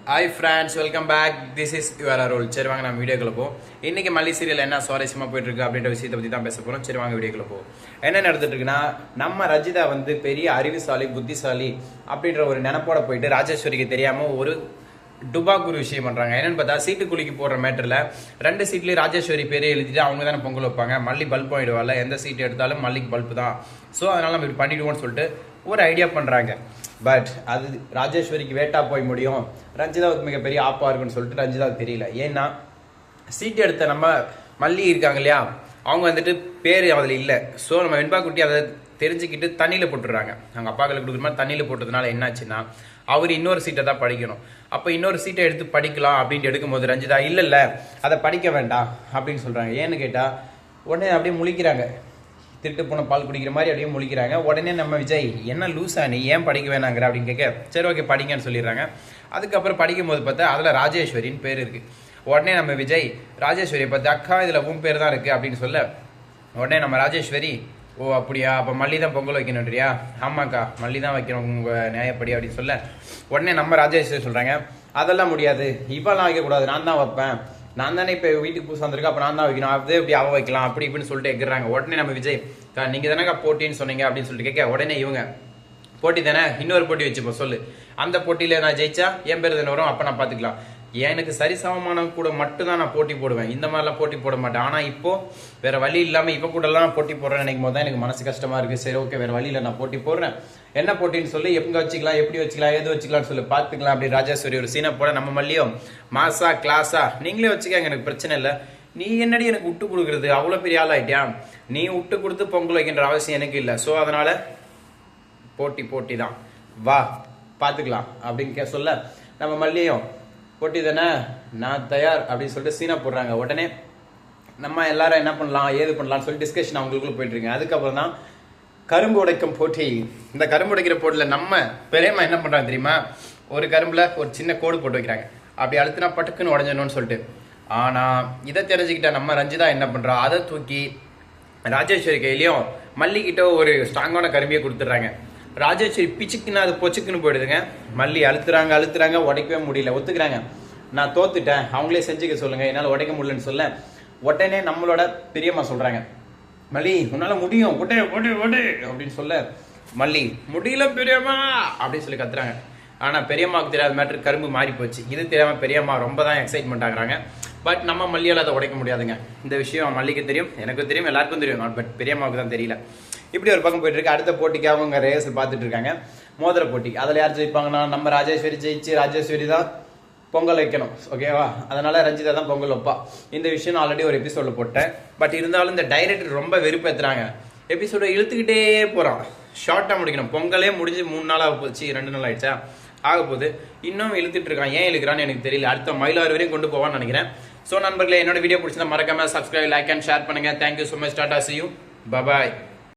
Hi friends, welcome back. This is your role. சரி வாங்க நம்ம வீடியோக்குள்ள போ. இன்னைக்கு மல்லி சீரியல் என்ன சுவாரஸ்யமா போயிட்டு இருக்கு அப்படின்ற விஷயத்தை பத்தி தான் பேச போறோம். சரி வாங்க வீடியோக்குள்ள போ. என்ன நடந்துட்டு இருக்குன்னா நம்ம ரஜிதா வந்து பெரிய அறிவுசாலி புத்திசாலி அப்படின்ற ஒரு நினைப்போட போயிட்டு ராஜேஸ்வரிக்கு தெரியாம ஒரு டுபாக்கூர் விஷயம் பண்றாங்க. என்னன்னு பார்த்தா சீட்டு குலுக்கி போடுற மேட்டர்ல 2 சீட்லயும் ராஜேஸ்வரி பேரே எழுதிட்டு அவங்க தானே பொங்கல் வைப்பாங்க. மல்லி பல்ப் ஆயிடுவாள், எந்த சீட் எடுத்தாலும் மல்லிக்கு பல்ப் தான். ஸோ அதனால நம்ம இப்படி பண்ணிடுவோம்னு சொல்லிட்டு ஒரு ஐடியா பண்றாங்க. பட் அது ராஜேஸ்வரிக்கு வேட்டா போய் முடியும், ரஞ்சிதாவுக்கு மிகப்பெரிய ஆப்பா இருக்குன்னு சொல்லிட்டு ரஞ்சிதாவுக்கு தெரியல. ஏன்னா சீட் எடுத்த நம்ம மல்லி இருக்காங்க இல்லையா, அவங்க வந்துட்டு பேர் அதில் இல்லை. ஸோ நம்ம வெண்பா குட்டி அதை தெரிஞ்சுக்கிட்டு தண்ணியில் போட்டுடுறாங்க. அவங்க அப்பாக்களுக்கு கொடுக்குற மாதிரி தண்ணியில் போட்டதுனால என்னாச்சுன்னா அவர் இன்னொரு சீட்டை தான் படிக்கணும். அப்போ இன்னொரு சீட்டை எடுத்து படிக்கலாம் அப்படின்ட்டு எடுக்கும்போது ரஞ்சிதா இல்லை அதை படிக்க வேண்டாம் அப்படின்னு சொல்கிறாங்க. ஏன்னு கேட்டால் உடனே அப்படியே முழிக்கிறாங்க, திருட்டு போன பால் குடிக்கிற மாதிரி அப்படியே முழிக்கிறாங்க. உடனே நம்ம விஜய் என்ன லூஸா நீ ஏன் படிக்க வேணாங்கிற அப்படின்னு கேட்க, சரி ஓகே படிங்கன்னு சொல்லிடுறாங்க. அதுக்கப்புறம் படிக்கும் போது பார்த்தா அதில் ராஜேஸ்வரின்னு பேர் இருக்குது. உடனே நம்ம விஜய் ராஜேஸ்வரியை பார்த்து அக்கா இதில் உன் பேர் தான் இருக்குது அப்படின்னு சொல்ல, உடனே நம்ம ராஜேஸ்வரி ஓ அப்படியா அப்போ மல்லி தான் பொங்கல் வைக்கணுன்றியா, ஆமாக்கா மல்லி தான் வைக்கணும் உங்கள் நியாயப்படி அப்படின்னு சொல்ல, உடனே நம்ம ராஜேஸ்வரி சொல்கிறாங்க அதெல்லாம் முடியாது, இப்பெல்லாம் வைக்கக்கூடாது, நான் தான் வைப்பேன், நான் தானே இப்போ வீட்டுக்கு புதுசாக வந்திருக்கேன், அப்போ நான் தான் வைக்கணும், அதே எப்படி அவ வைக்கலாம் அப்படி இப்படின்னு சொல்லிட்டு எக்கிறாங்க. உடனே நம்ம விஜய் நீங்கள் தானேக்கா போட்டின்னு சொன்னீங்க அப்படின்னு சொல்லிட்டு கேட்க, உடனே இவங்க போட்டி தானே இன்னொரு போட்டி வச்சுப்போம் சொல்லு, அந்த போட்டியில் நான் ஜெயிச்சா என் பேர் தானே வரும், அப்போ நான் பார்த்துக்கலாம், எனக்கு சரிசமமான கூட மட்டும்தான் நான் போட்டி போடுவேன், இந்த மாதிரிலாம் போட்டி போட மாட்டேன். ஆனால் இப்போ வேற வழி இல்லாமல் இப்போ கூடலாம் நான் போட்டி போடுறேன் நினைக்கும் போது தான் எனக்கு மனசு கஷ்டமா இருக்கு. சரி ஓகே வேற வழியில் நான் போட்டி போடுறேன், என்ன போட்டின்னு சொல்லி எங்க வச்சுக்கலாம் எப்படி வச்சுக்கலாம் எது வச்சுக்கலாம்னு சொல்லி பார்த்துக்கலாம் அப்படி ராஜேஸ்வரி ஒரு சீனை போட, நம்ம மல்லியும் மாசா கிளாஸா நீங்களே வச்சுக்காங்க எனக்கு பிரச்சனை இல்லை, நீ என்னடி எனக்கு விட்டு கொடுக்குறது அவ்வளோ பெரிய ஆள் ஆயிட்டியா, நீ விட்டு கொடுத்து பொங்கல் வைக்கின்ற அவசியம் எனக்கு இல்லை, ஸோ அதனால போட்டி தான் வா பார்த்துக்கலாம் அப்படின்னு சொல்ல, நம்ம மல்லியும் போட்டி தானே நான் தயார் அப்படின்னு சொல்லிட்டு சீனா போடுறாங்க. உடனே நம்ம எல்லாரும் என்ன பண்ணலாம் ஏது பண்ணலாம்னு சொல்லி டிஸ்கஷன் அவங்களுக்குள்ள போயிட்டு இருக்கீங்க. அதுக்கப்புறம் தான் கரும்பு உடைக்கும் போட்டி. இந்த கரும்பு உடைக்கிற போட்டியில் நம்ம பெரியம்மா என்ன பண்றாங்க தெரியுமா, ஒரு கரும்புல ஒரு சின்ன கோடு போட்டு வைக்கிறாங்க, அப்படி அழுத்தினா பட்டுக்குன்னு உடஞ்சிடணும்னு சொல்லிட்டு. ஆனா இதை தெரிஞ்சுக்கிட்ட நம்ம ரஞ்சிதா என்ன பண்றா, அதை தூக்கி ராஜேஸ்வரி கையிலையும் மல்லிக்கிட்ட ஒரு ஸ்ட்ராங்கான கரும்பியை கொடுத்துட்றாங்க. ராஜேஸ்வரி பிச்சுக்குன்னு அது பொச்சுக்குன்னு போயிடுதுங்க. மல்லி அழுத்துறாங்க உடைக்கவே முடியல, ஒத்துக்கிறாங்க நான் தோத்துட்டேன் அவங்களே செஞ்சுக்க சொல்லுங்க என்னால் உடைக்க முடியலன்னு சொல்ல, உடனே நம்மளோட பெரியம்மா சொல்றாங்க மல்லி உன்னால முடியும் ஒட்டே அப்படின்னு சொல்ல, மல்லி முடியல பெரியம்மா அப்படின்னு சொல்லி கத்துறாங்க. ஆனா பெரியம்மாவுக்கு தெரியாத மேட்டர் கரும்பு மாறி போச்சு. இது தெரியாம பெரியம்மா ரொம்ப தான் எக்ஸைட்மெண்ட் ஆகுறாங்க. பட் நம்ம மல்லியால் அதை உடைக்க முடியாதுங்க. இந்த விஷயம் மல்லிக்கு தெரியும், எனக்கு தெரியும், எல்லாருக்கும் தெரியும், பட் பெரியம்மாவுக்கு தான் தெரியல. இப்படி ஒரு பக்கம் போயிட்டு இருக்கு. அடுத்த போட்டிக்கு அவங்க ரேசல் பார்த்துட்டு இருக்காங்க, மோதிர போட்டி. அதில் யார் ஜெயிப்பாங்கன்னா நம்ம ராஜேஸ்வரி ஜெயிச்சு ராஜேஸ்வரி தான் பொங்கல் வைக்கணும், ஓகேவா, அதனால ரஞ்சிதா தான் பொங்கல் வைப்பா. இந்த விஷயம் நான் ஆல்ரெடி ஒரு எபிசோட போட்டேன். பட் இருந்தாலும் இந்த டைரக்டர் ரொம்ப வெறுப்பேற்றுறாங்க, எபிசோட இழுத்துக்கிட்டே போகிறான், ஷார்ட்டாக முடிக்கணும். பொங்கலே முடிஞ்சு 3 நாள் ஆக போச்சு, 2 நாள் ஆயிடுச்சா ஆக போகுது, இன்னும் இழுத்துட்டு இருக்கான். ஏன் இழுக்கிறான்னு எனக்கு தெரியல. அடுத்த மயிலாறு வரையும் கொண்டு போவான்னு நினைக்கிறேன். ஸோ நண்பர்களே என்னோட வீடியோ பிடிச்சிருந்தா மறக்காம சப்ஸ்கிரைப் லைக் அண்ட் ஷேர் பண்ணுங்க. Thank you so much. Tata, see you, bye bye.